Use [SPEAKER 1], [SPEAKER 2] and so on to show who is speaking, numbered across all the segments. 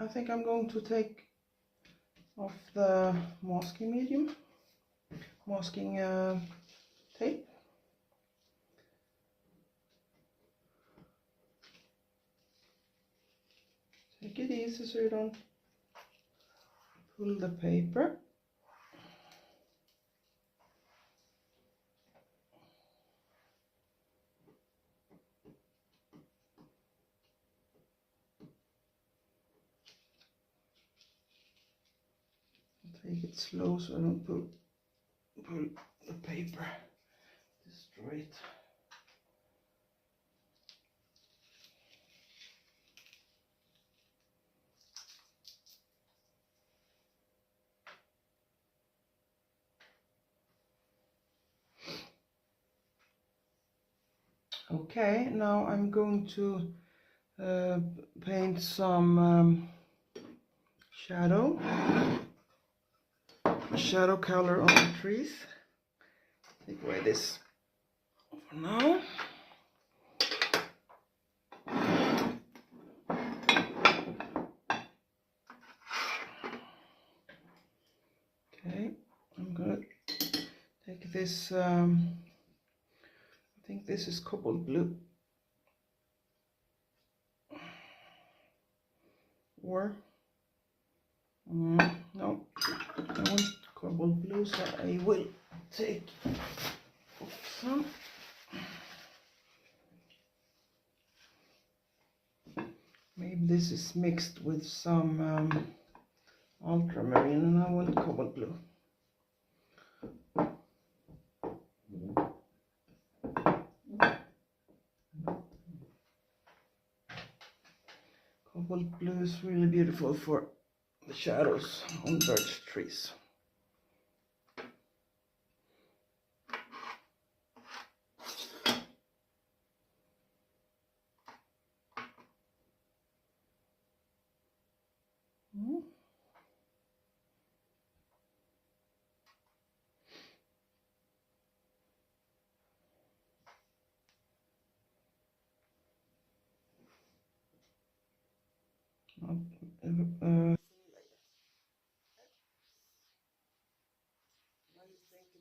[SPEAKER 1] I think I'm going to take off the masking tape. Take it easy so you don't pull the paper. Take it slow so I don't pull the paper, destroy it. Okay, now I'm going to paint some shadow color on the trees. Take away this for now. Okay, I'm gonna take this, I think this is cobalt blue, or no, I want cobalt blue, so I will take some. Maybe this is mixed with some ultramarine, and I want cobalt blue. Cobalt blue is really beautiful for the shadows on birch trees. What do you think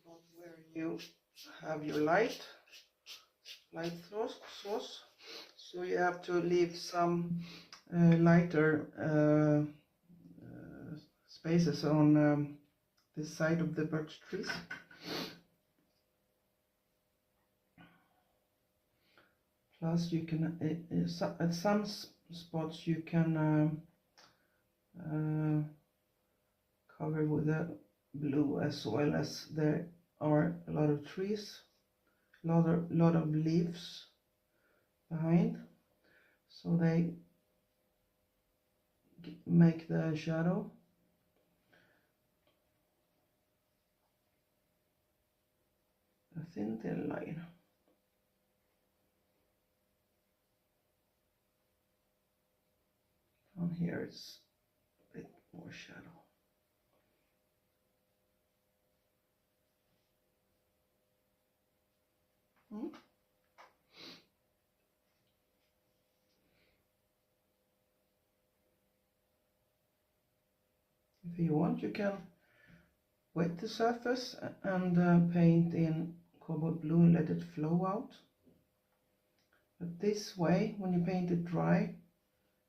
[SPEAKER 1] about where you have your light source? So you have to leave some lighter spaces on this side of the birch trees. Plus you can, at some spots you can cover with a blue, as well as there are a lot of trees, lot of leaves behind, so they make the shadow. A thin line. Down here it's a bit more shadow. If you want, you can wet the surface and paint in cobalt blue and let it flow out. But this way, when you paint it dry,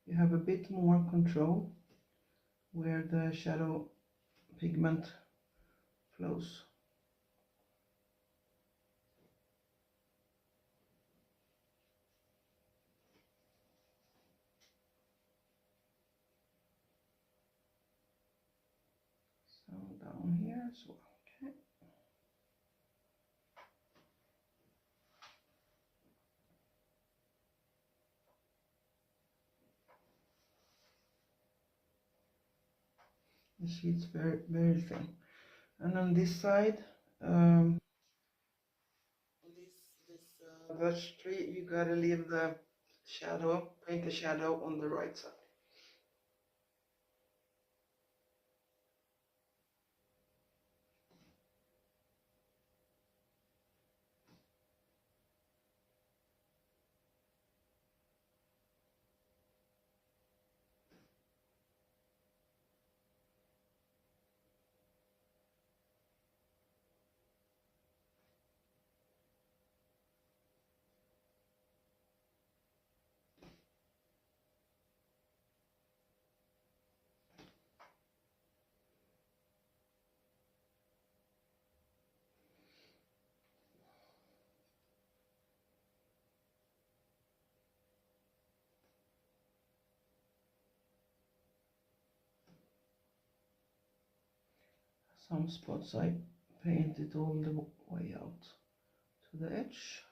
[SPEAKER 1] you have a bit more control where the shadow pigment flows. So down here as well. Okay. The sheet's very thin, and on this side, on this birch tree, you gotta leave the shadow, paint the shadow on the right side. Some spots I painted all the way out to the edge.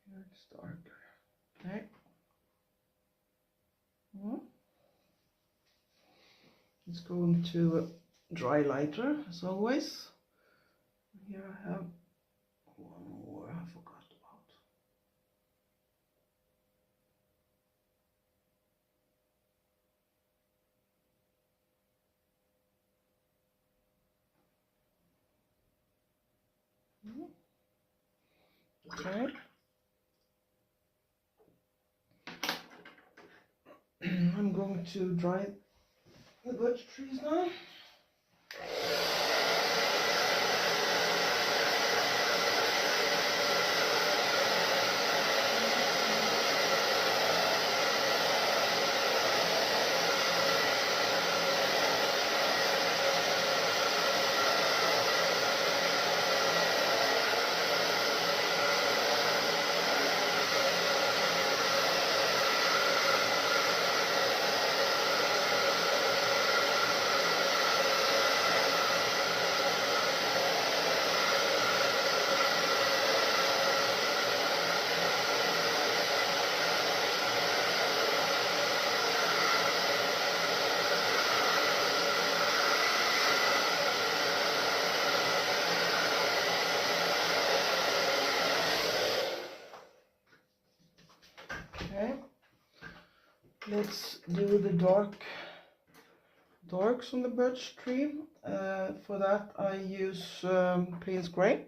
[SPEAKER 1] Here it's darker. Okay. It's going to dry lighter as always. Here I have one more I forgot about. Okay. I'm going to dry the birch trees now. Okay, let's do the darks on the birch tree. For that I use Paynes grey.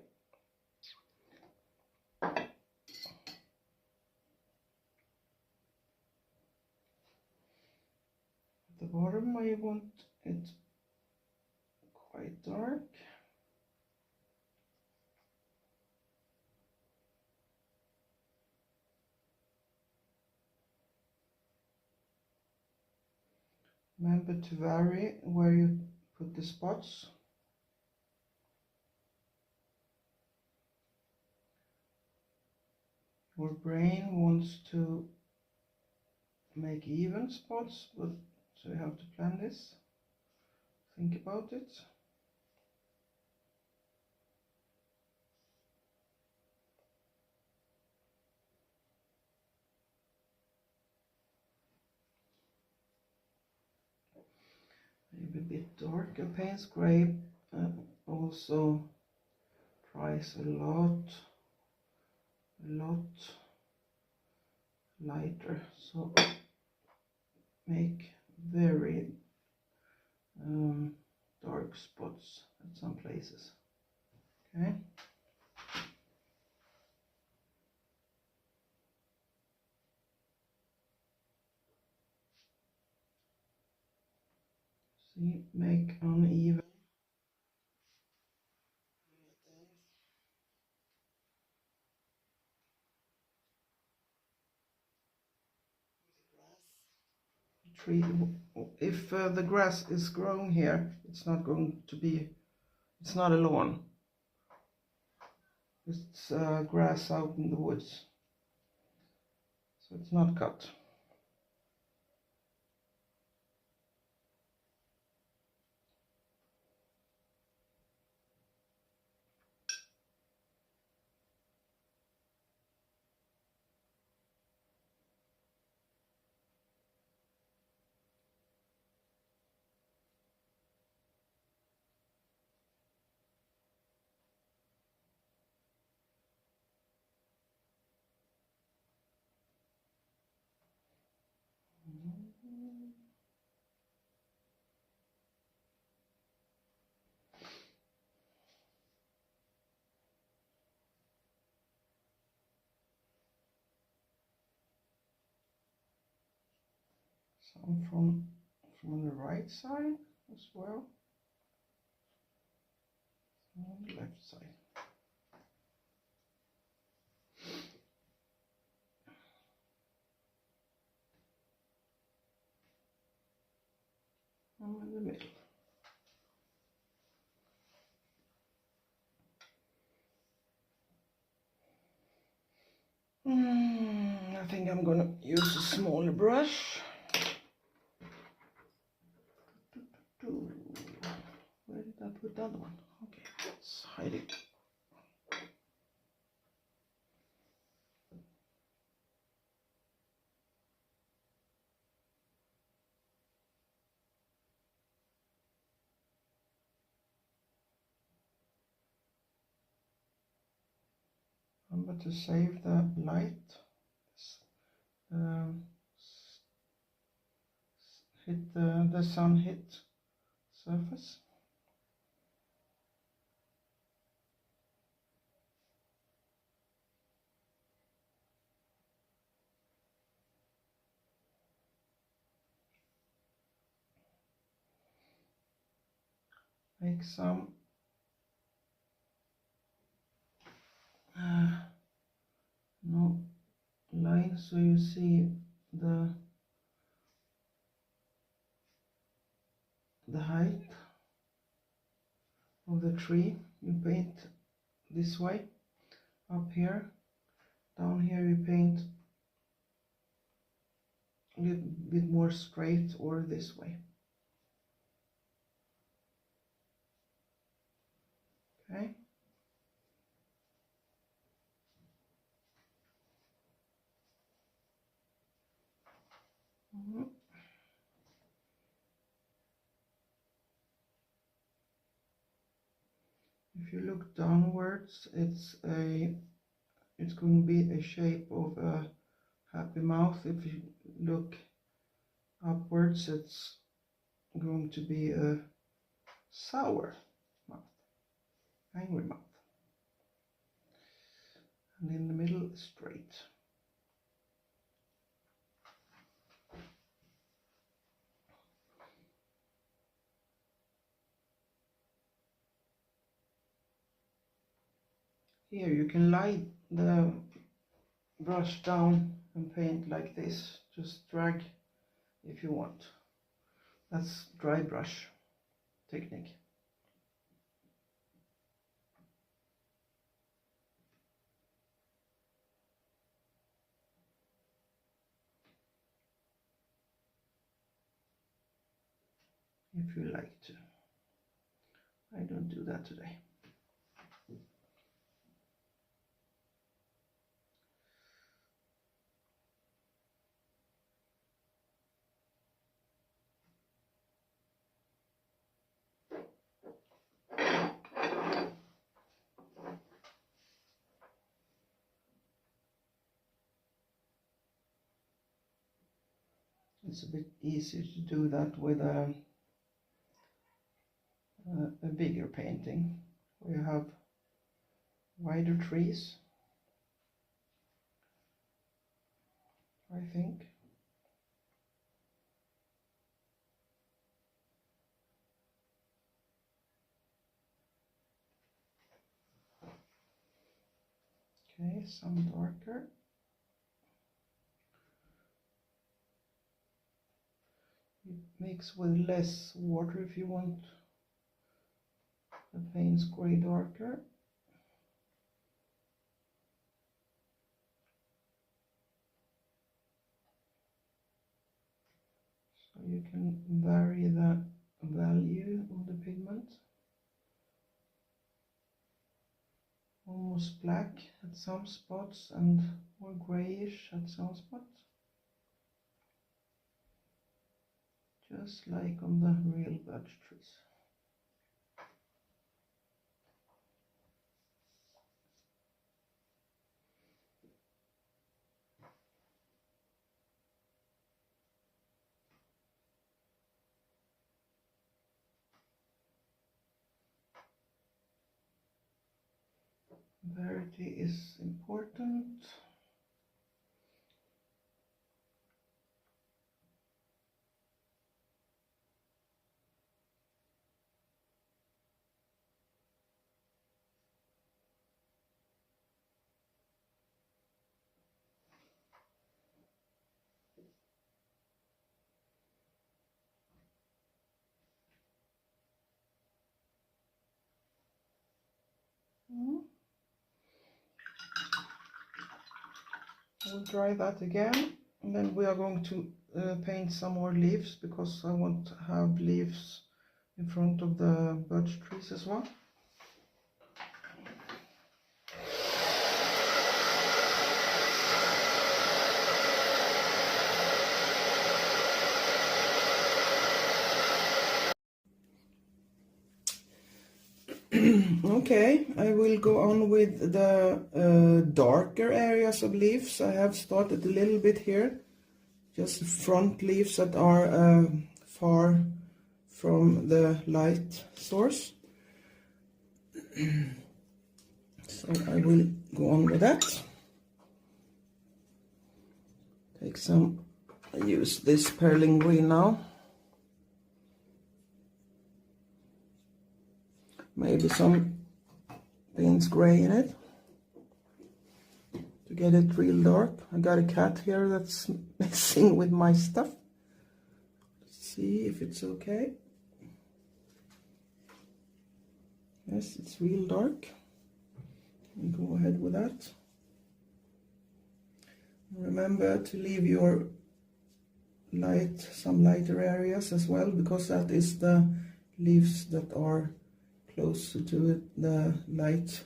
[SPEAKER 1] At the bottom I want it quite dark. Remember to vary where you put the spots. Your brain wants to make even spots, but so you have to plan this. Think about it. Maybe a bit darker. Paynes grey also dries a lot lighter, so make very dark spots at some places. Okay. See, make uneven. Tree. If the grass is growing here, it's not going to be. It's not a lawn. It's grass out in the woods, so it's not cut. Some from the right side as well, on the left side. I'm in the middle. I think I'm gonna use a smaller brush. Where did I put the other one? Okay, let's hide it. But to save the light, hit the sun hit surface. Make some no line so you see the height of the tree. You paint this way, up here, down here you paint a little bit more straight or this way. Okay. If you look downwards, it's going to be a shape of a happy mouth. If you look upwards, it's going to be a sour mouth, angry mouth. And in the middle, straight. Here you can lie the brush down and paint like this. Just drag if you want. That's dry brush technique. If you like to. I don't do that today. It's a bit easier to do that with a bigger painting where you have wider trees, I think. Okay, some darker. You mix with less water if you want the Paynes gray darker. So you can vary the value of the pigment. Almost black at some spots and more grayish at some spots. Just like on the real birch trees. Variety is important. will dry that again, and then we are going to paint some more leaves, because I want to have leaves in front of the birch trees as well. Okay, I will go on with the darker areas of leaves. I have started a little bit here, just front leaves that are far from the light source. So I will go on with that. Take some, I use this Perylene green now. Maybe some Paynes gray in it to get it real dark. I got a cat here that's messing with my stuff. Let's see if it's okay. Yes, it's real dark. I'll go ahead with that. Remember to leave your some lighter areas as well, because that is the leaves that are closer to the light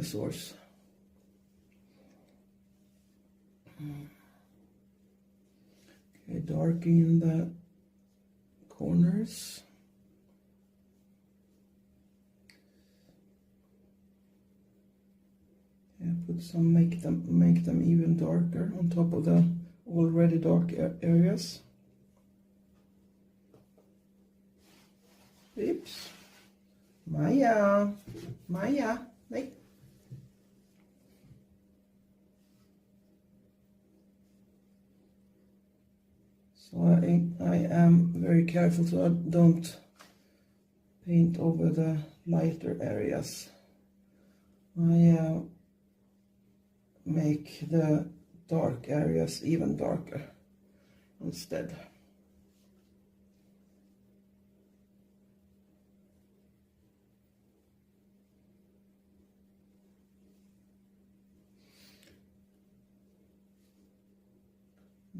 [SPEAKER 1] source. Okay, darken the corners. Yeah, put some, make them even darker on top of the already dark areas. Oops. Maya, wait. So I am very careful so I don't paint over the lighter areas. I make the dark areas even darker instead.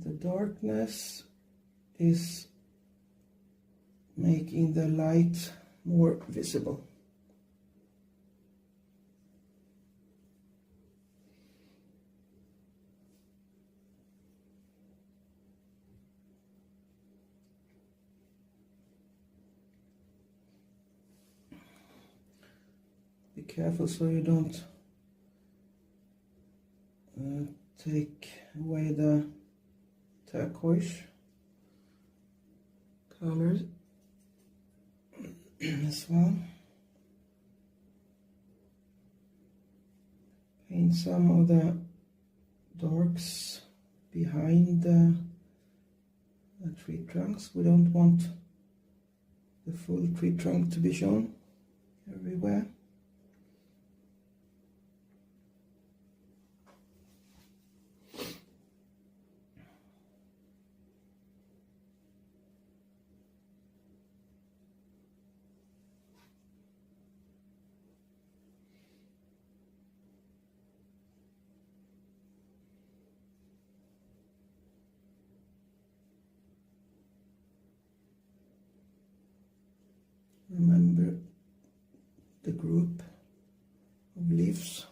[SPEAKER 1] The darkness is making the light more visible. Be careful so you don't take away the turquoise colors as well. Paint some of the darks behind the tree trunks. We don't want the full tree trunk to be shown everywhere. Remember the group of leaves.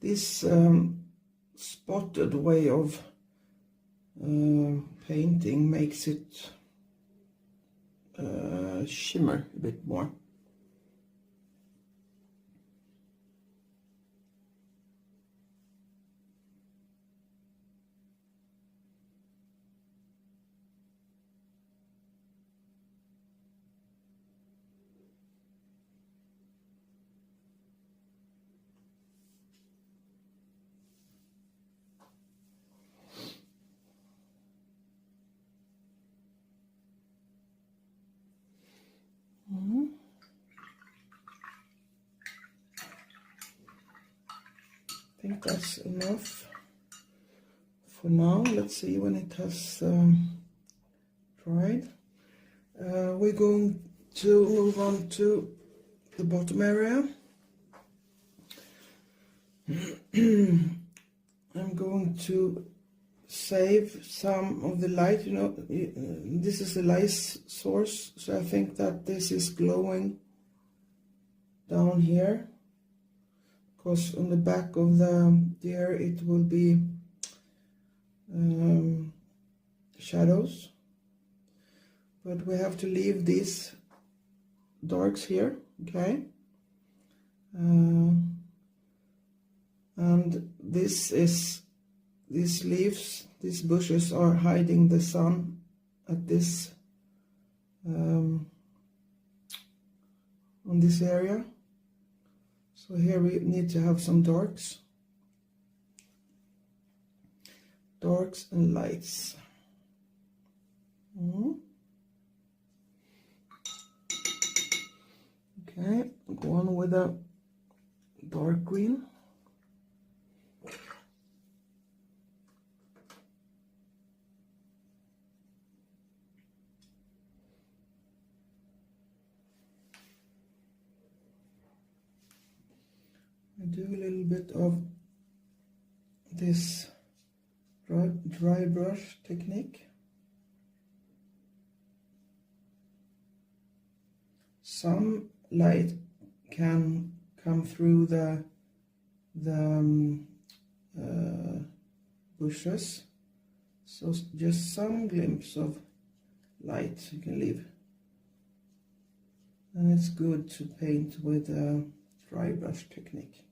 [SPEAKER 1] This spotted way of painting makes it shimmer a bit more. I think that's enough for now. Let's see when it has dried. We're going to move on to the bottom area. I'm going to save some of the light. You know, this is a light source, so I think that this is glowing down here, because on the back of the deer it will be shadows, but we have to leave these darks here, okay? And these leaves, these bushes are hiding the sun at this on this area. So here we need to have some darks and lights. Okay, go on with a dark green. I do a little bit of this dry brush technique. Some light can come through the bushes, so just some glimpse of light you can leave, and it's good to paint with a dry brush technique.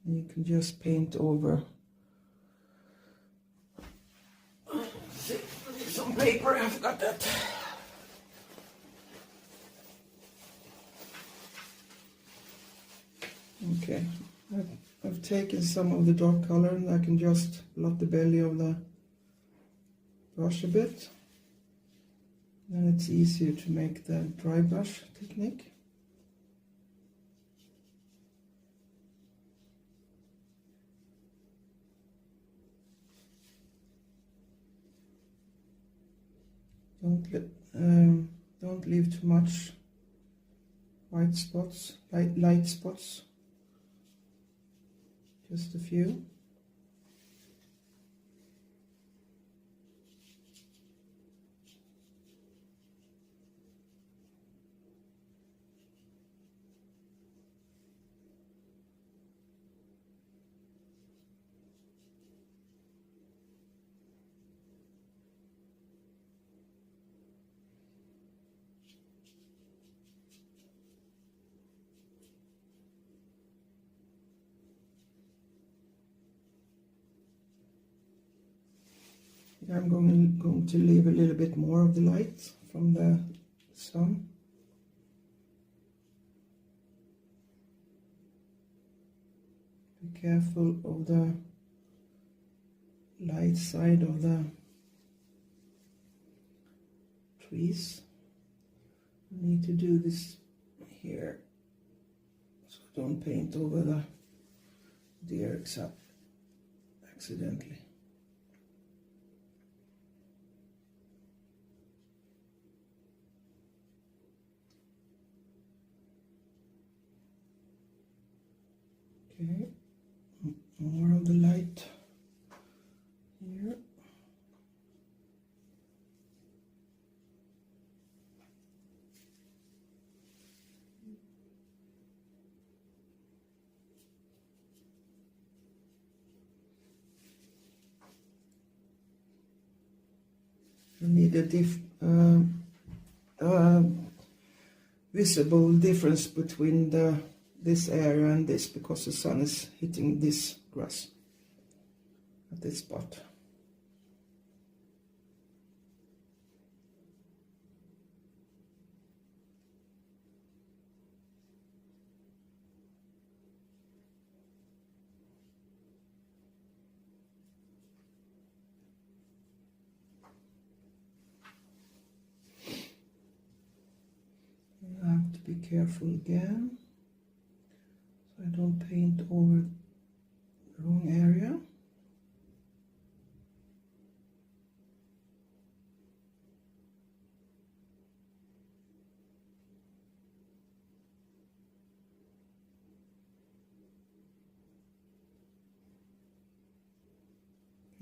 [SPEAKER 1] And you can just paint over. See, some paper, I've got that. Okay, I've taken some of the dark color and I can just blot the belly of the brush a bit. Then it's easier to make the dry brush technique. Don't leave too much white spots, light spots. Just a few. I'm going to leave a little bit more of the light from the sun. Be careful of the light side of the trees. I need to do this here, so don't paint over the deer accidentally. Okay, more of the light here. You need a visible difference between this area and this, because the sun is hitting this grass at this spot. I have to be careful again, so I don't paint over the wrong area.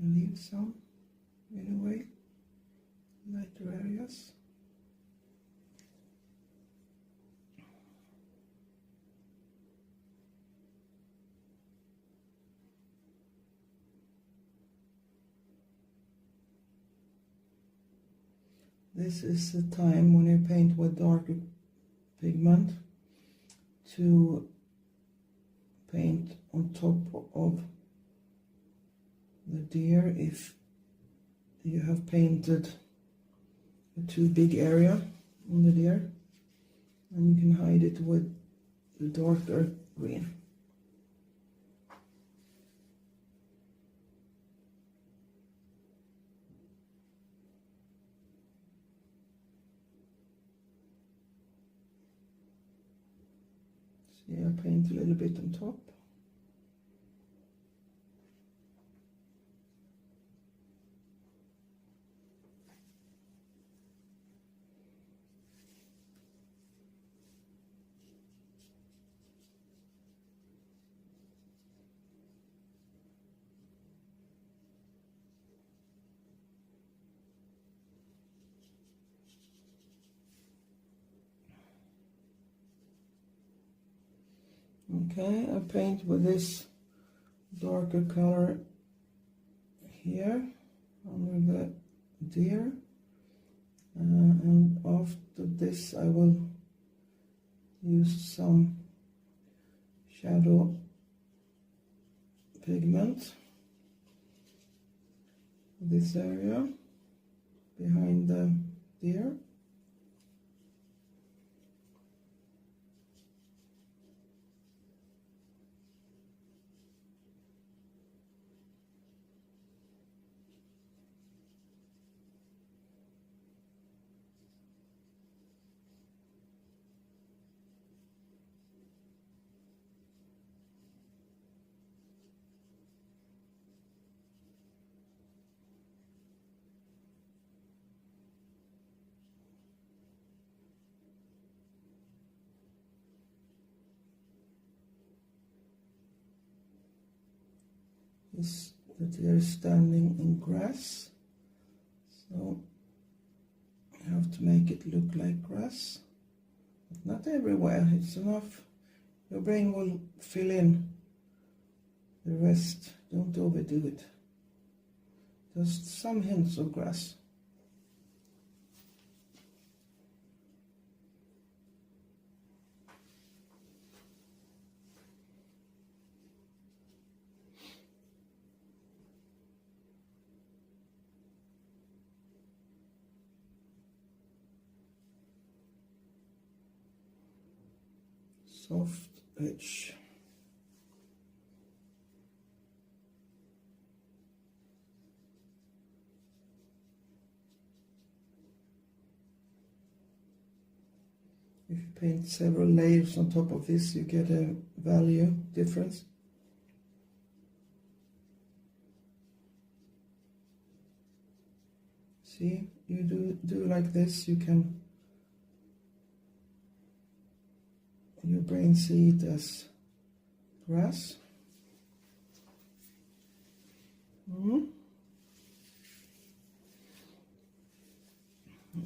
[SPEAKER 1] Leave some, anyway, lighter areas. This is the time when you paint with darker pigment to paint on top of the deer if you have painted a too big area on the deer, and you can hide it with the darker green. See, I paint a little bit on top. Okay, I paint with this darker color here under the deer, and after this I will use some shadow pigment this area behind the deer. The deer is standing in grass, so I have to make it look like grass, but not everywhere. It's enough. Your brain will fill in the rest. Don't overdo it. Just some hints of grass. Soft edge. If you paint several layers on top of this, you get a value difference. See, you do like this, you can, your brain see it as grass. I'm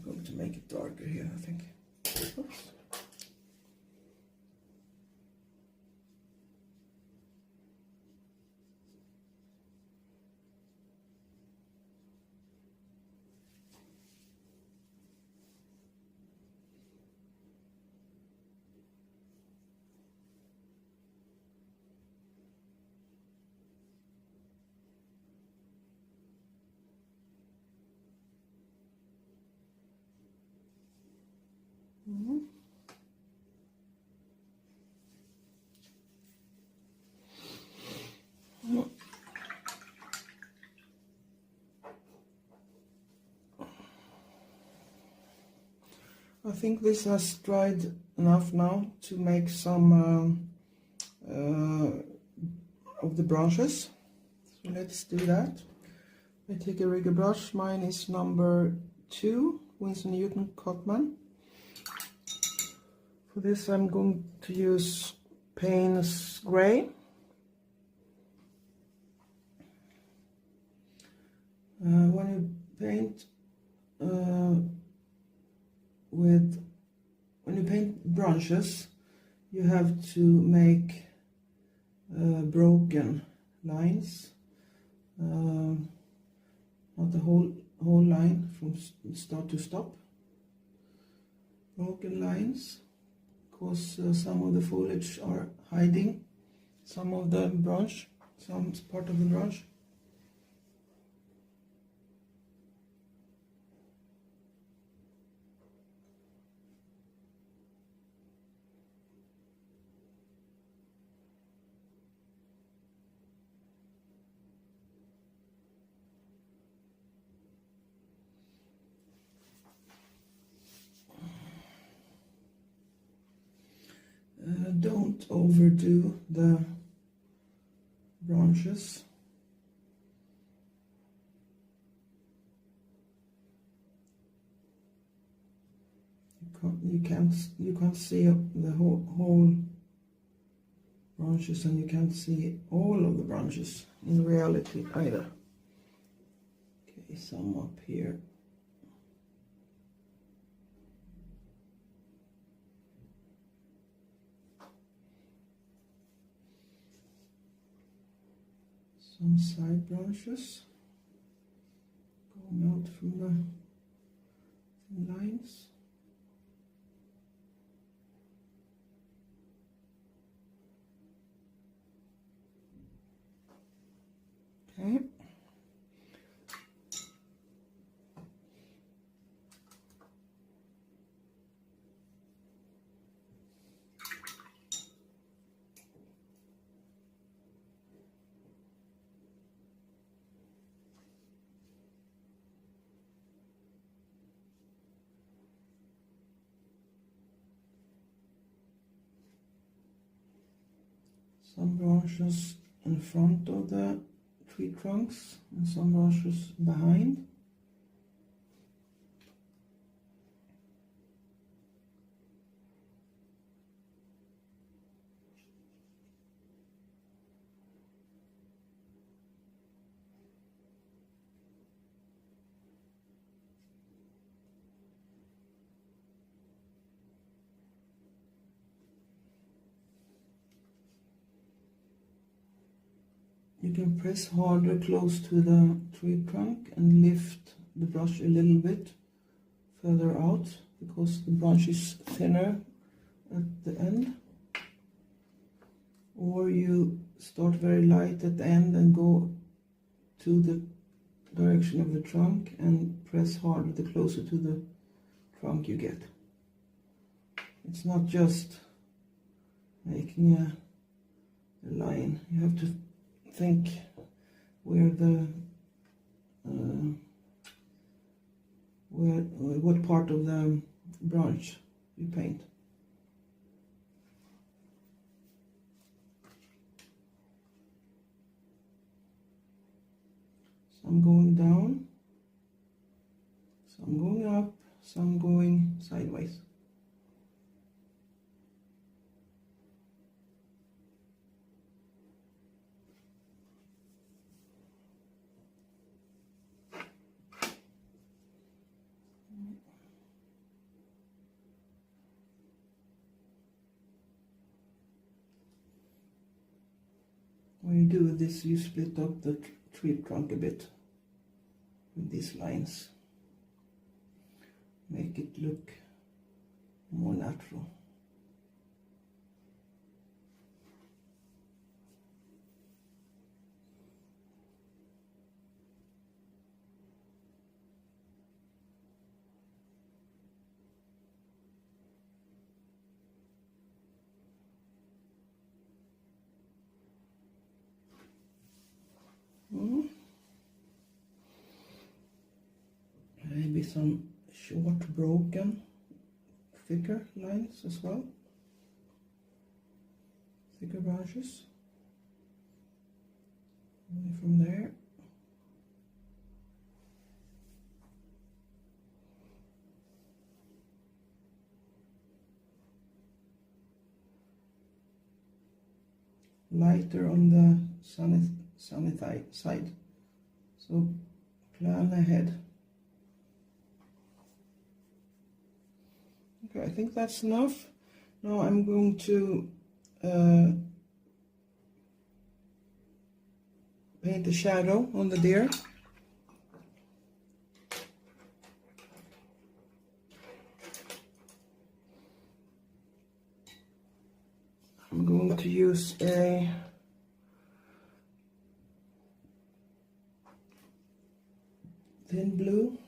[SPEAKER 1] going to make it darker here, I think. Oops. I think this has dried enough now to make some of the branches. So let's do that. I take a rigger brush. Mine is number 2, Winsor Newton Cotman. For this I'm going to use Paynes Grey. When you paint when you paint branches, you have to make broken lines, not the whole line from start to stop. Broken lines, because some of the foliage are hiding some of the branch, some part of the branch. Don't overdo the branches. You can't see the whole branches, and you can't see all of the branches in reality either. Okay, some up here. Some side branches going out from the thin lines. Okay. Some branches in front of the tree trunks and some branches behind. You can press harder close to the tree trunk and lift the brush a little bit further out, because the branch is thinner at the end. Or you start very light at the end and go to the direction of the trunk and press harder the closer to the trunk you get. It's not just making a line. You have to think where the what part of the branch you paint. Some going down, some going up, some going sideways. When you do this, you split up the tree trunk a bit with these lines. Make it look more natural. Maybe some short broken thicker lines as well, thicker brushes. And from there, lighter on the sunny side, so plan ahead. Okay, I think that's enough. Now I'm going to paint the shadow on the deer. I'm going to use a thin blue.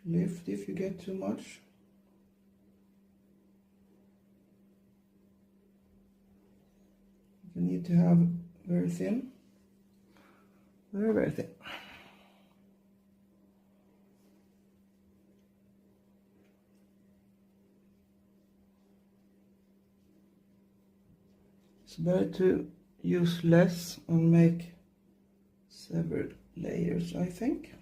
[SPEAKER 1] Lift if you get too much. You need to have very thin, very thin. It's better to use less and make several layers, I think.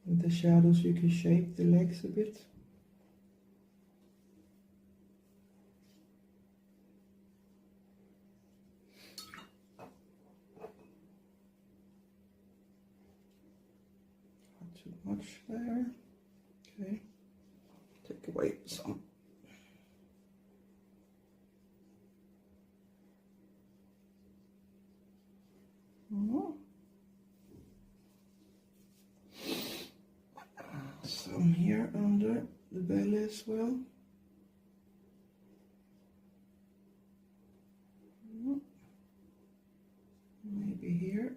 [SPEAKER 1] With the shadows you can shape the legs a bit. Not too much there. Okay. Take away some. Some here under the belly as well. Maybe here.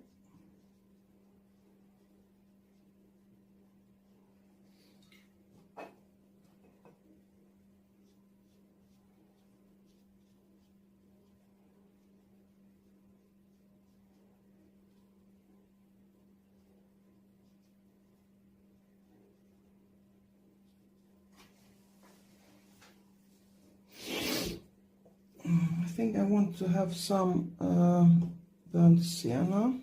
[SPEAKER 1] I think I want to have some burnt sienna,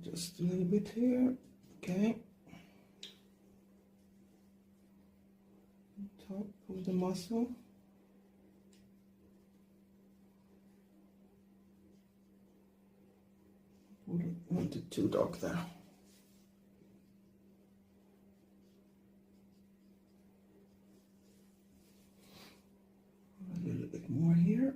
[SPEAKER 1] just a little bit here, okay, on top of the muzzle. Wouldn't want it too dark there. A little bit more here.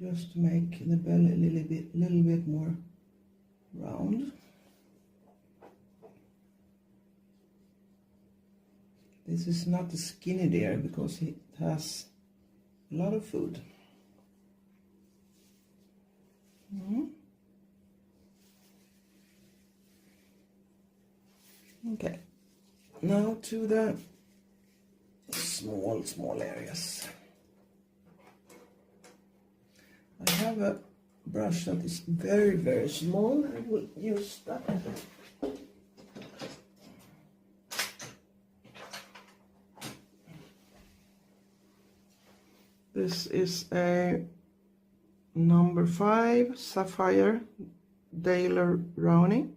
[SPEAKER 1] Just to make the belly a little bit more round. This is not a skinny deer because it has a lot of food. Okay, now to the small areas. I have a brush that is very small. I will use that. This is a number 5 Sapphire Daler Rowney.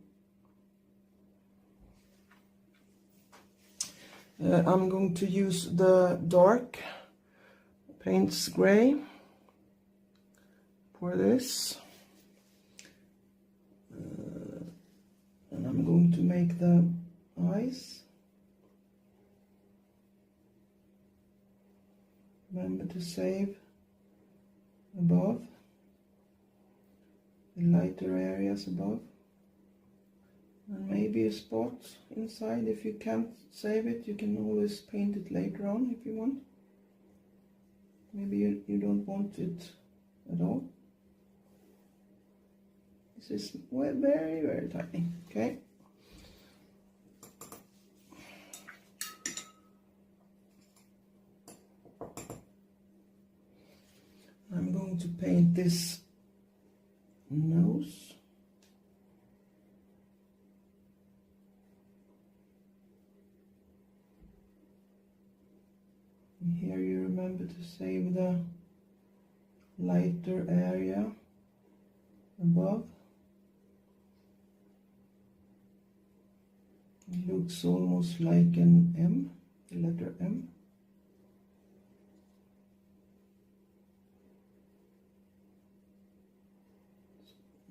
[SPEAKER 1] I'm going to use the dark Paynes gray for this, and I'm going to make the eyes. Remember to save above, the lighter areas above, and maybe a spot inside. If you can't save it, you can always paint it later on if you want. Maybe you don't want it at all. This is very, very tiny. Okay. I'm going to paint this nose. And here you remember to save the lighter area above. It looks almost like an M, the letter M.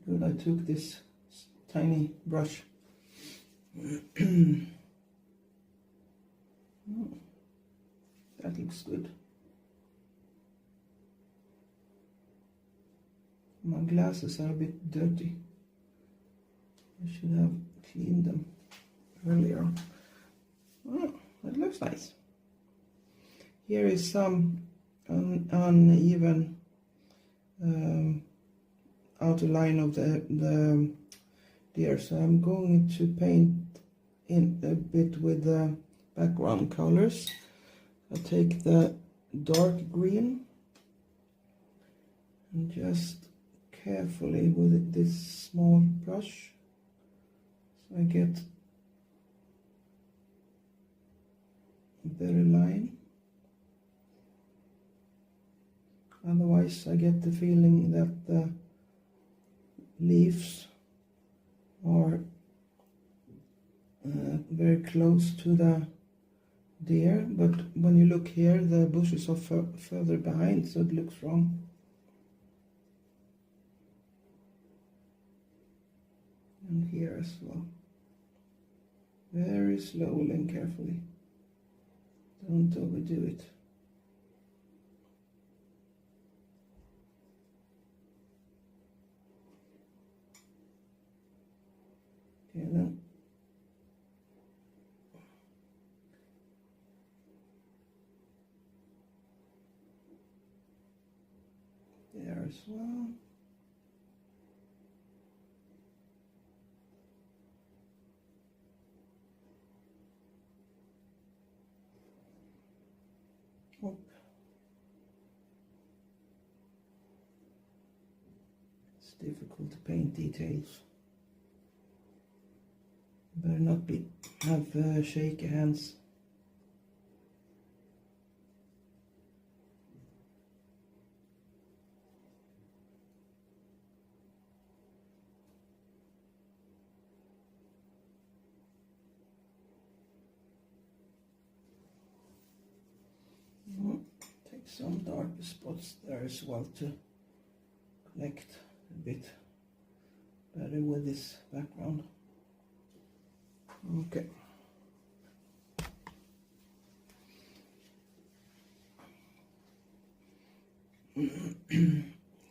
[SPEAKER 1] Good, I took this tiny brush. That looks good. My glasses are a bit dirty. I should have cleaned them earlier. Oh, that looks nice. Here is some uneven outer line of the deer, so I'm going to paint in a bit with the background colors. I take the dark green and just carefully with this small brush, so I get a better line. Otherwise I get the feeling that the leaves are very close to the deer, but when you look here the bushes are further behind, so it looks wrong. And here as well. Very slowly and carefully. Don't overdo it. Okay then. There as well. Oh. It's difficult to paint details. Better not have shaky hands. Take some darker spots there as well to connect a bit better with this background. Okay.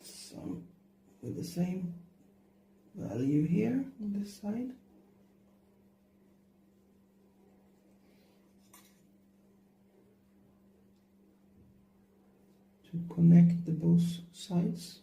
[SPEAKER 1] Some with the same value here on this side. To connect the both sides.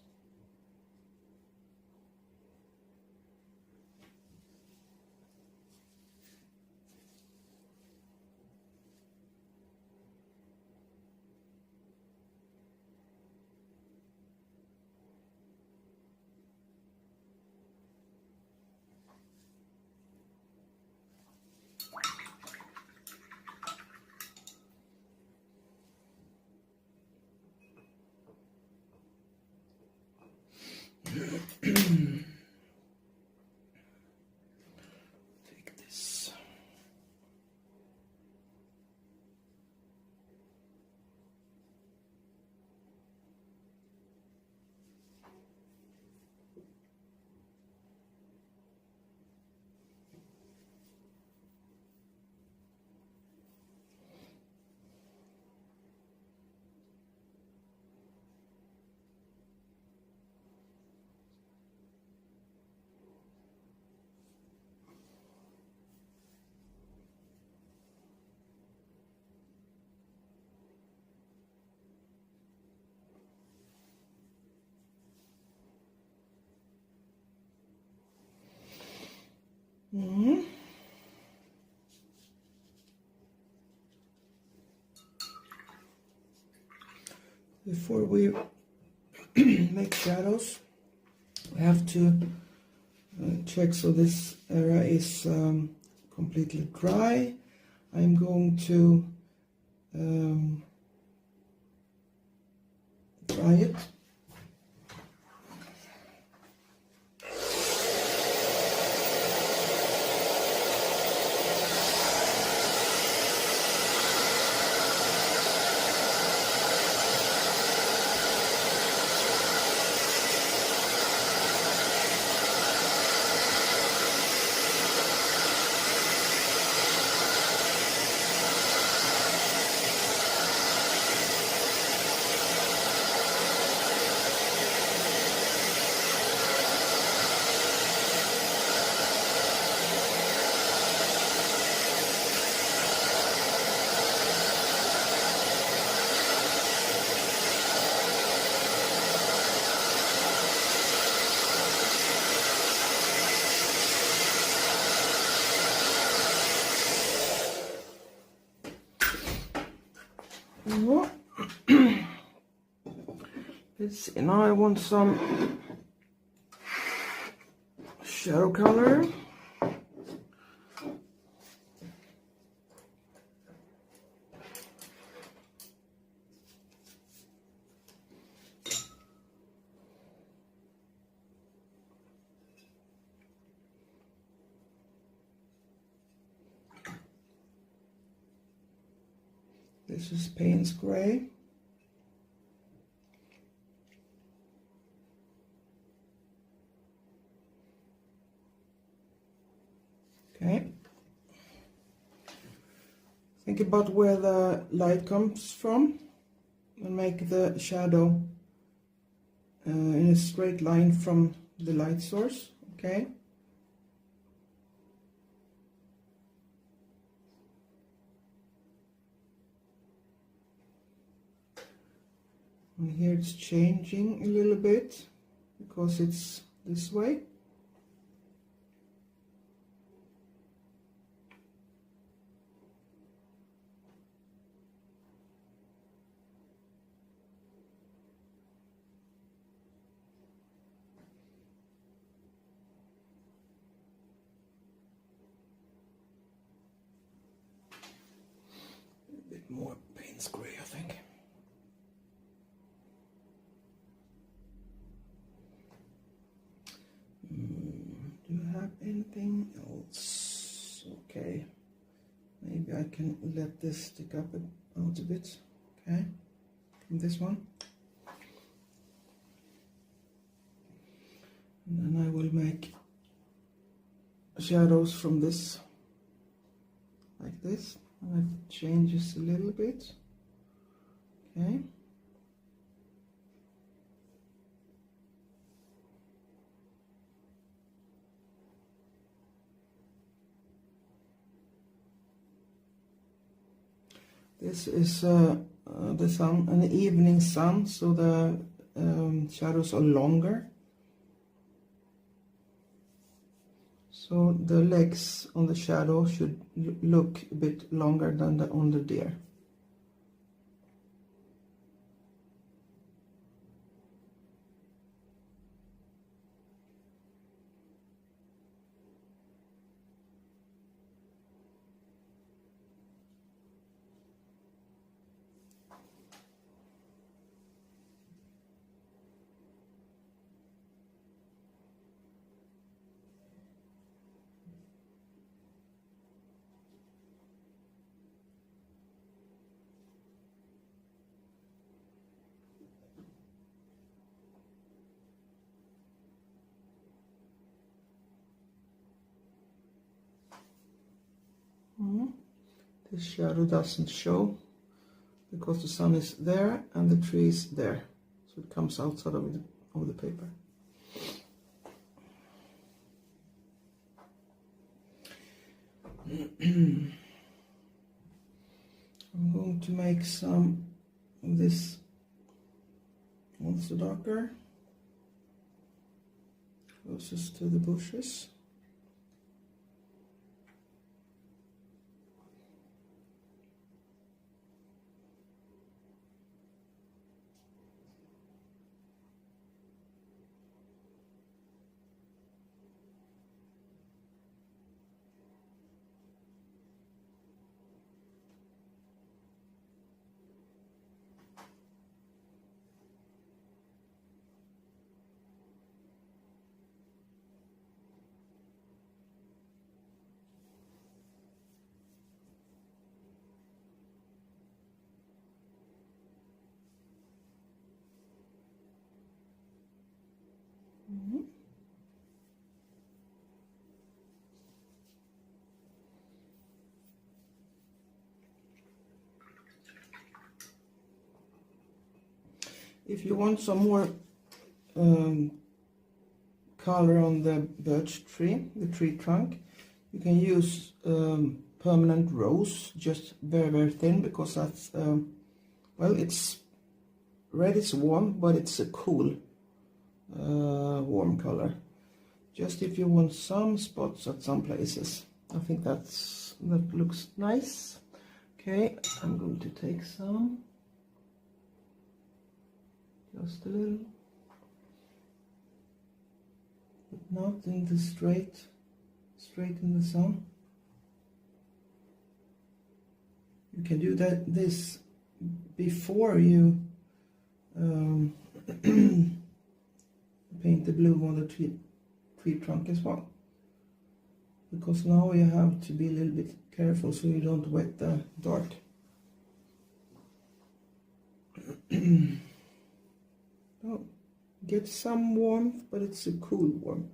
[SPEAKER 1] Mm-hmm. Before we make shadows, we have to check so this area is completely dry. I'm going to dry it. Let's see, now I want some shadow color. This is Paynes gray. Okay. Think about where the light comes from and make the shadow in a straight line from the light source. Okay. And here it's changing a little bit because it's this way. A bit more Paynes gray, I think. Do you have anything else? Okay, maybe I can let this stick up out a bit. Okay, from this one, and then I will make shadows from this, like this, and it changes a little bit. Okay. This is the sun, an evening sun, so the shadows are longer. So the legs on the shadow should look a bit longer than on the deer. This shadow doesn't show because the sun is there and the tree is there, so it comes outside of the paper. I'm going to make some of this also darker, closest to the bushes. Mm-hmm. If you want some more color on the birch tree, the tree trunk, you can use permanent rose, just very, very thin, because that's, well, it's red is warm, but it's a cool warm color. Just if you want some spots at some places. I think that looks nice. Okay, I'm going to take some. Just a little. But not in the straight in the sun. You can do this before you paint the blue on the tree trunk as well, because now you have to be a little bit careful so you don't wet the dark. Oh, get some warmth, but it's a cool warmth.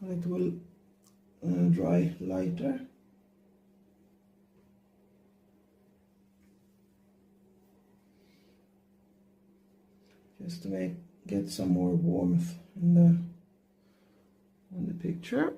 [SPEAKER 1] It will dry lighter. Just to get some more warmth in the picture.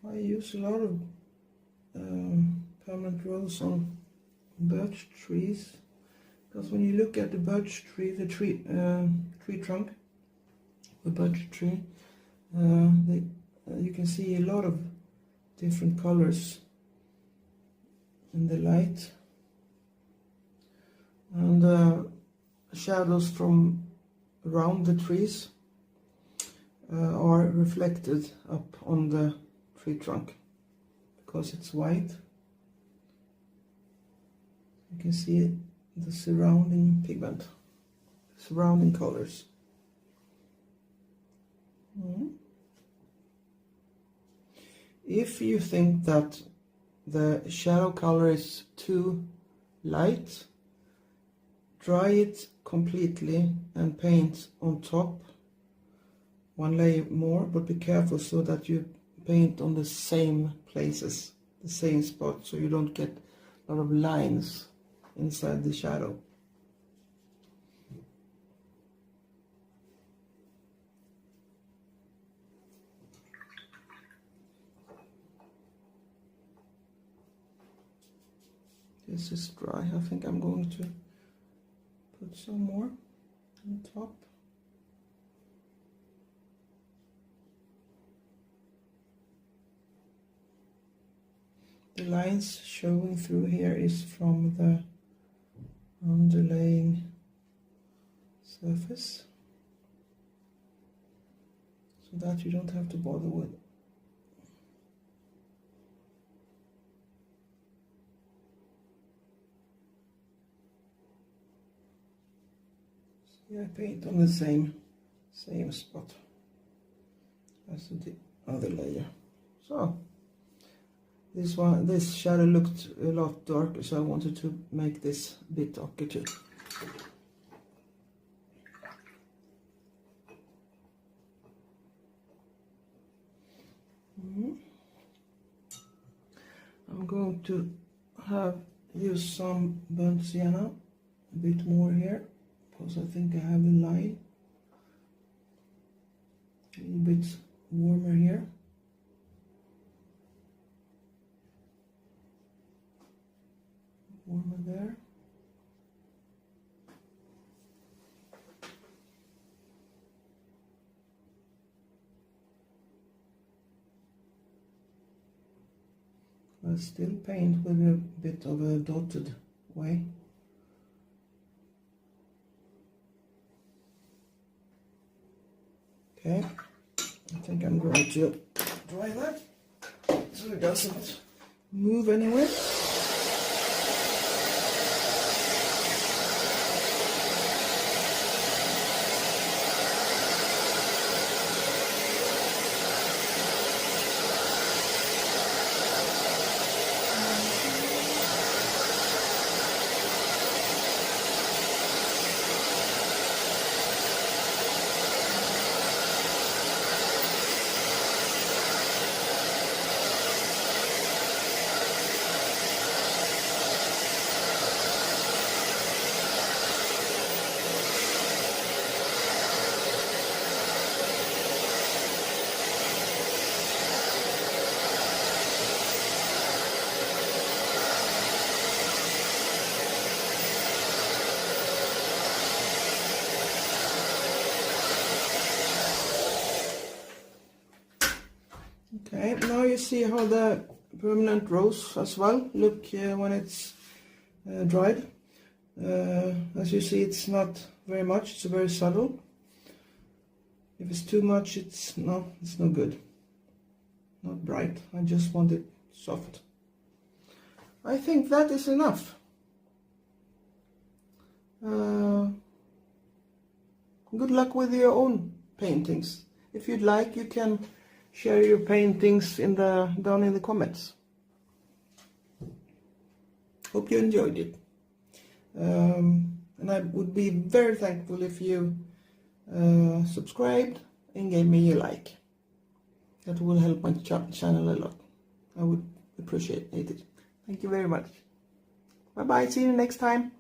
[SPEAKER 1] I use a lot of permanent rose on birch trees, because when you look at the birch tree, the tree trunk, the birch tree, you can see a lot of different colors in the light, and shadows from around the trees are reflected up on the tree trunk because it's white. You can see the surrounding pigment, surrounding colors. If you think that the shadow color is too light, dry it completely and paint on top one layer more, but be careful so that you paint on the same places, the same spot, so you don't get a lot of lines inside the shadow. This is dry. I think I'm going to put some more on top. The lines showing through here is from the underlaying surface, so that you don't have to bother with. See, I paint on the same spot as the other layer. So this shadow looked a lot darker, so I wanted to make this a bit darker too. I'm going to use some burnt sienna, a bit more here, because I think I have a line a little bit warmer here. Warmer there. I'll still paint with a bit of a dotted way. Okay, I think I'm going to dry that so it doesn't move anywhere. see how the permanent rose as well look when it's dried. As you see, it's not very much, it's very subtle. If it's too much, it's no good. Not bright, I just want it soft. I think that is enough. Good luck with your own paintings. If you'd like, you can share your paintings down in the comments. Hope you enjoyed it. And I would be very thankful if you subscribed and gave me a like. That will help my channel a lot. I would appreciate it. Thank you very much. Bye bye, see you next time.